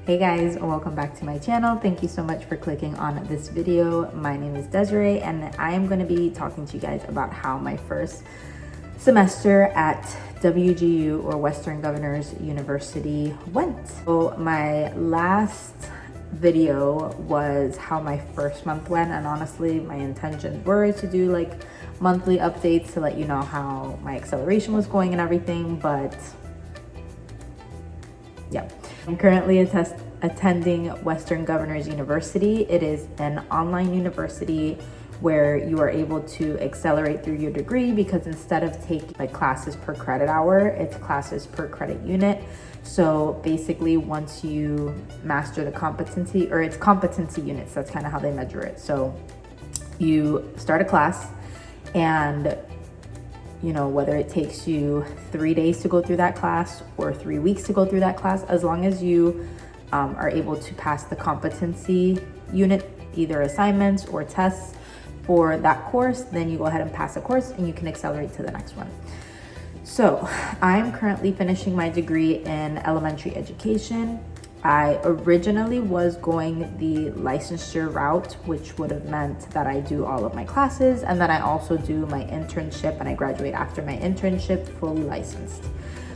Hey guys, welcome back to my channel. Thank you so much for clicking on this video. My name is Desiree and I am going to be talking to you guys about how my first semester at WGU or Western Governors University went. So my last video was how my first month went, and honestly my intentions were to do like monthly updates to let you know how my acceleration was going and everything, but yeah. I'm currently attending Western Governors University. It is an online university where you are able to accelerate through your degree, because instead of taking like classes per credit hour, it's classes per credit unit. So basically once you master the competency, or it's competency units, that's kind of how they measure it. So you start a class, and you know, whether it takes you 3 days to go through that class or 3 weeks to go through that class, as long as you are able to pass the competency unit, either assignments or tests for that course, then you go ahead and pass the course and you can accelerate to the next one. So I'm currently finishing my degree in elementary education. I originally was going the licensure route, which would have meant that I do all of my classes and then I also do my internship, and I graduate after my internship fully licensed.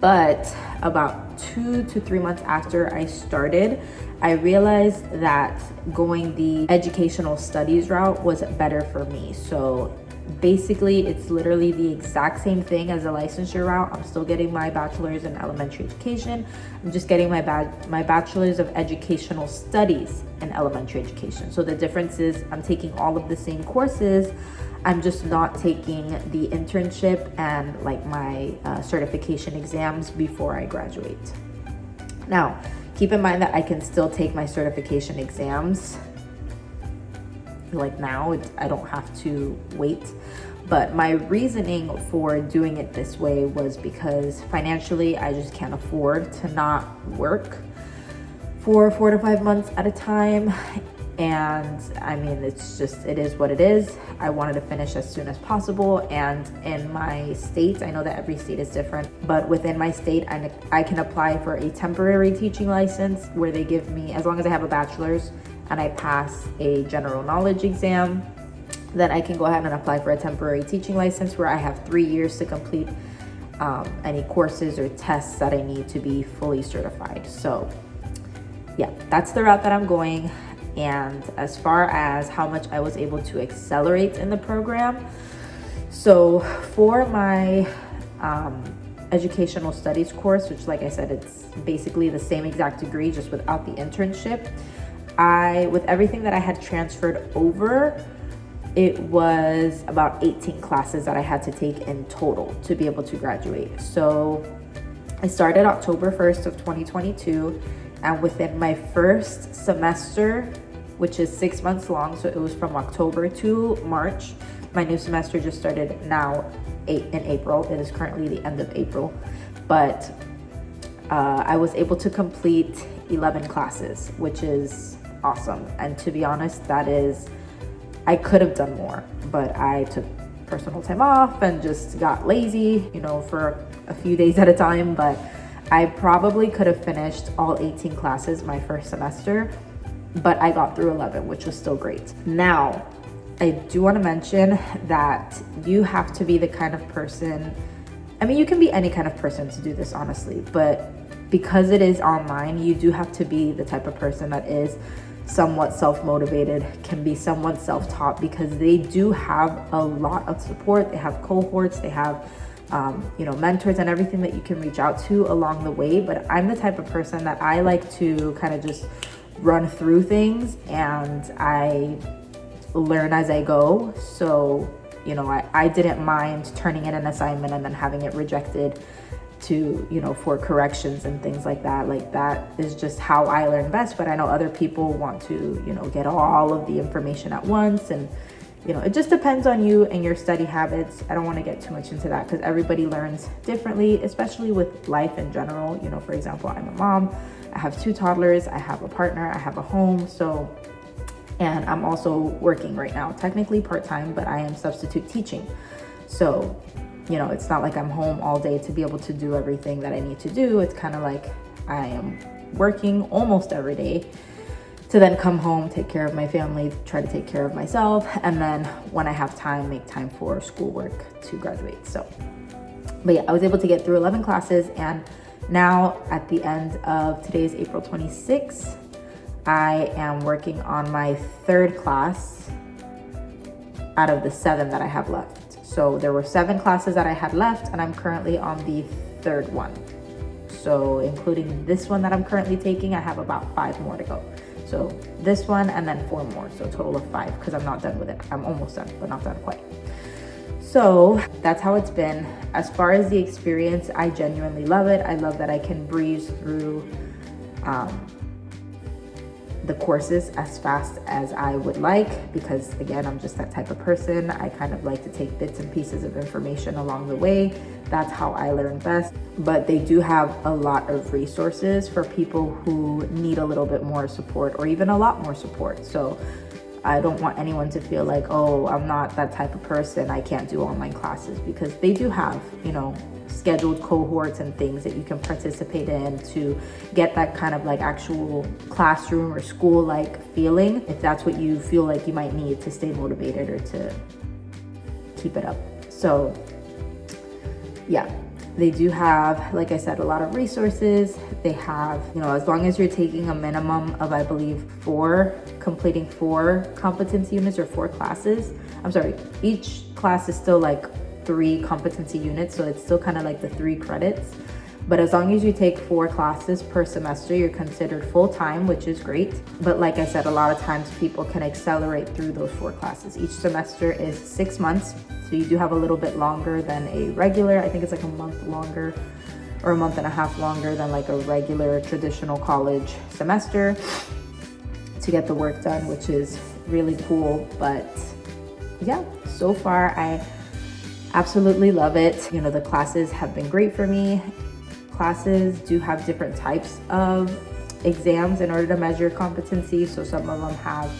But about 2 to 3 months after I started, I realized that going the educational studies route was better for me. So basically it's literally the exact same thing as a licensure route. I'm still getting my bachelor's in elementary education. I'm just getting my bachelor's of educational studies in elementary education. So the difference is I'm taking all of the same courses. I'm just not taking the internship and like my certification exams before I graduate. Now, keep in mind that I can still take my certification exams like now. I don't have to wait. But my reasoning for doing it this way was because financially I just can't afford to not work for 4 to 5 months at a time. And I mean, it is what it is. I wanted to finish as soon as possible. And in my state, I know that every state is different, but within my state, I can apply for a temporary teaching license where they give me, as long as I have a bachelor's and I pass a general knowledge exam, then I can go ahead and apply for a temporary teaching license where I have 3 years to complete any courses or tests that I need to be fully certified. So yeah, that's the route that I'm going. And as far as how much I was able to accelerate in the program, so for my educational studies course, which like I said, it's basically the same exact degree just without the internship, with everything that I had transferred over, it was about 18 classes that I had to take in total to be able to graduate. So I started October 1st of 2022, and within my first semester, which is 6 months long, so it was from October to March. My new semester just started now in April. It is currently the end of April, but I was able to complete 11 classes, which is awesome. And to be honest, I could have done more, but I took personal time off and just got lazy, you know, for a few days at a time. But I probably could have finished all 18 classes my first semester, but I got through 11, which was still great. Now, I do want to mention that you have to be the kind of person, I mean, you can be any kind of person to do this, honestly, but because it is online, you do have to be the type of person that is somewhat self-motivated, can be somewhat self-taught, because they do have a lot of support. They have cohorts, they have you know, mentors and everything that you can reach out to along the way. But I'm the type of person that I like to kind of just run through things and I learn as I go. So, you know, I didn't mind turning in an assignment and then having it rejected to, you know, for corrections and things like that. Like, that is just how I learn best. But I know other people want to, you know, get all of the information at once, and you know, it just depends on you and your study habits. I don't want to get too much into that because everybody learns differently, especially with life in general. You know, for example, I'm a mom, I have 2 toddlers, I have a partner, I have a home. So, and I'm also working right now, technically part-time, but I am substitute teaching. So, you know, it's not like I'm home all day to be able to do everything that I need to do. It's kind of like I am working almost every day to then come home, take care of my family, try to take care of myself, and then when I have time, make time for schoolwork to graduate. So, but yeah, I was able to get through 11 classes, and now at the end of today's April 26th, I am working on my 3rd class out of the 7 that I have left. So there were 7 classes that I had left, and I'm currently on the 3rd one. So including this one that I'm currently taking, I have about 5 more to go. So this one and then 4 more, so a total of 5, because I'm not done with it. I'm almost done, but not done quite. So that's how it's been. As far as the experience, I genuinely love it. I love that I can breeze through the courses as fast as I would like, because again, I'm just that type of person. I kind of like to take bits and pieces of information along the way. That's how I learn best. But they do have a lot of resources for people who need a little bit more support, or even a lot more support. So I don't want anyone to feel like, oh, I'm not that type of person, I can't do online classes, because they do have, you know, scheduled cohorts and things that you can participate in to get that kind of like actual classroom or school like feeling, if that's what you feel like you might need to stay motivated or to keep it up. So yeah, they do have, like I said, a lot of resources. They have, you know, as long as you're taking a minimum of, I believe, completing 4 competency units or 4 classes. I'm sorry, each class is still like 3 competency units, so it's still kind of like the 3 credits. But as long as you take 4 classes per semester, you're considered full-time, which is great. But like I said, a lot of times people can accelerate through those 4 classes. Each semester is 6 months, so you do have a little bit longer than a regular. I think it's like a month longer or a month and a half longer than like a regular traditional college semester to get the work done, which is really cool. But yeah, so far I absolutely love it. You know, the classes have been great for me. Classes do have different types of exams in order to measure competency. So some of them have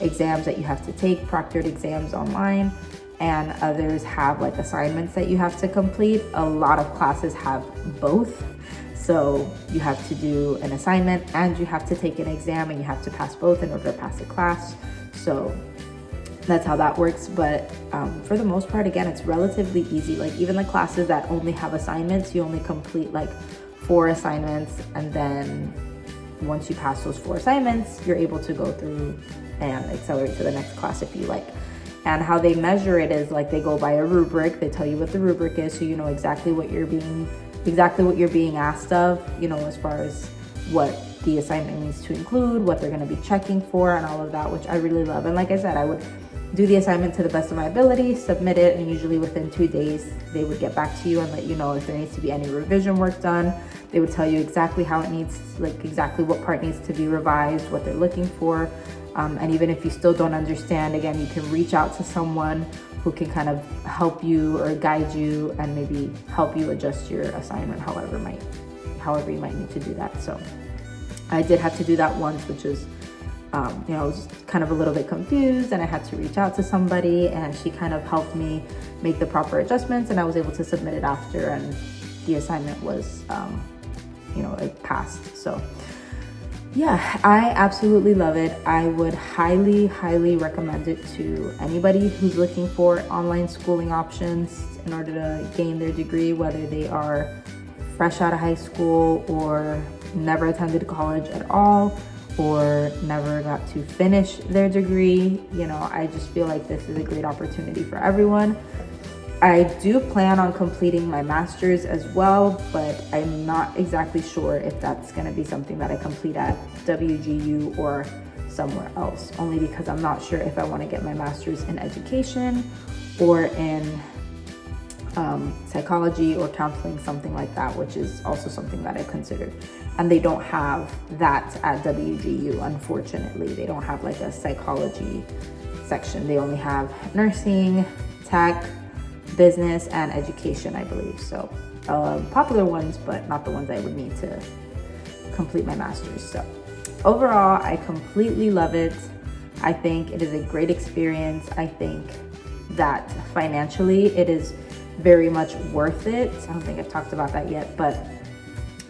exams that you have to take, proctored exams online, and others have like assignments that you have to complete. A lot of classes have both. So you have to do an assignment and you have to take an exam, and you have to pass both in order to pass the class. So that's how that works. But for the most part, again, it's relatively easy. Like even the classes that only have assignments, you only complete like 4 assignments, and then once you pass those 4 assignments, you're able to go through and accelerate to the next class if you like. And how they measure it is like they go by a rubric. They tell you what the rubric is, so you know exactly what you're being asked of, you know, as far as what the assignment needs to include, what they're going to be checking for, and all of that, which I really love. And like I said, I would do the assignment to the best of my ability, submit it, and usually within 2 days they would get back to you and let you know if there needs to be any revision work done. They would tell you exactly how it needs, like exactly what part needs to be revised, what they're looking for. And even if you still don't understand, again, you can reach out to someone who can kind of help you or guide you and maybe help you adjust your assignment however you might need to do that. So I did have to do that once, which is you know, I was kind of a little bit confused, and I had to reach out to somebody, and she kind of helped me make the proper adjustments, and I was able to submit it after, and the assignment was, you know, it passed. So yeah, I absolutely love it. I would highly, highly recommend it to anybody who's looking for online schooling options in order to gain their degree, whether they are fresh out of high school or never attended college at all, or never got to finish their degree. You know, I just feel like this is a great opportunity for everyone. I do plan on completing my master's as well, but I'm not exactly sure if that's going to be something that I complete at WGU or somewhere else, only because I'm not sure if I want to get my master's in education or in psychology or counseling, something like that, which is also something that I considered. And they don't have that at WGU, unfortunately. They don't have like a psychology section. They only have nursing, tech, business, and education, I believe. So popular ones, but not the ones I would need to complete my master's. So overall, I completely love it. I think it is a great experience. I think that financially it is very much worth it. I don't think I've talked about that yet, but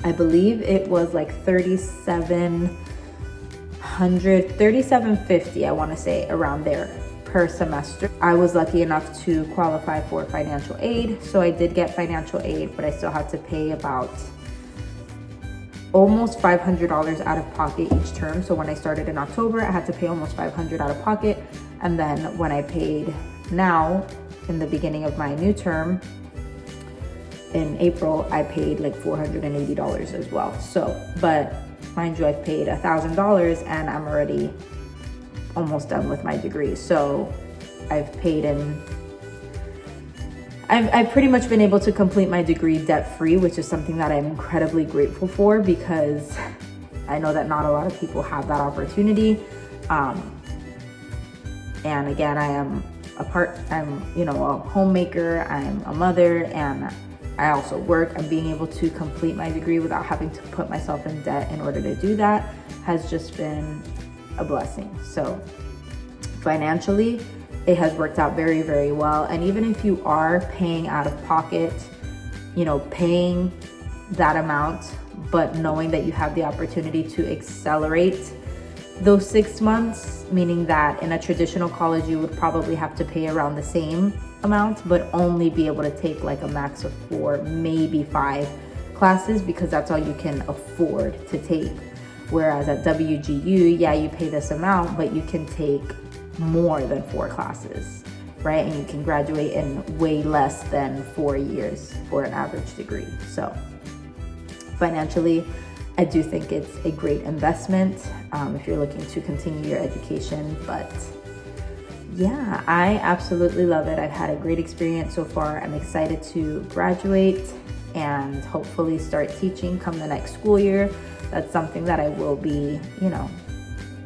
I believe it was like $3,750, I want to say, around there per semester. I was lucky enough to qualify for financial aid, so I did get financial aid, but I still had to pay about almost $500 out of pocket each term. So when I started in October, I had to pay almost $500 out of pocket, and then when I paid now in the beginning of my new term in April, I paid like $480 as well. So, but mind you, I've paid $1,000 and I'm already almost done with my degree. So I've pretty much been able to complete my degree debt-free, which is something that I'm incredibly grateful for, because I know that not a lot of people have that opportunity. And again, I'm a homemaker, I'm a mother, and I also work, and being able to complete my degree without having to put myself in debt in order to do that has just been a blessing. So financially, it has worked out very, very well. And even if you are paying out of pocket, paying that amount, but knowing that you have the opportunity to accelerate those 6 months, meaning that in a traditional college, you would probably have to pay around the same amount, but only be able to take like a max of 4, maybe 5 classes, because that's all you can afford to take. Whereas at WGU, yeah, you pay this amount, but you can take more than 4 classes, right? And you can graduate in way less than 4 years for an average degree. So financially, I do think it's a great investment if you're looking to continue your education. But yeah, I absolutely love it. I've had a great experience so far. I'm excited to graduate and hopefully start teaching come the next school year. That's something that I will be,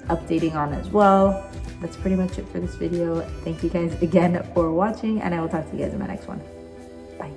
updating on as well. That's pretty much it for this video. Thank you guys again for watching, and I will talk to you guys in my next one. Bye.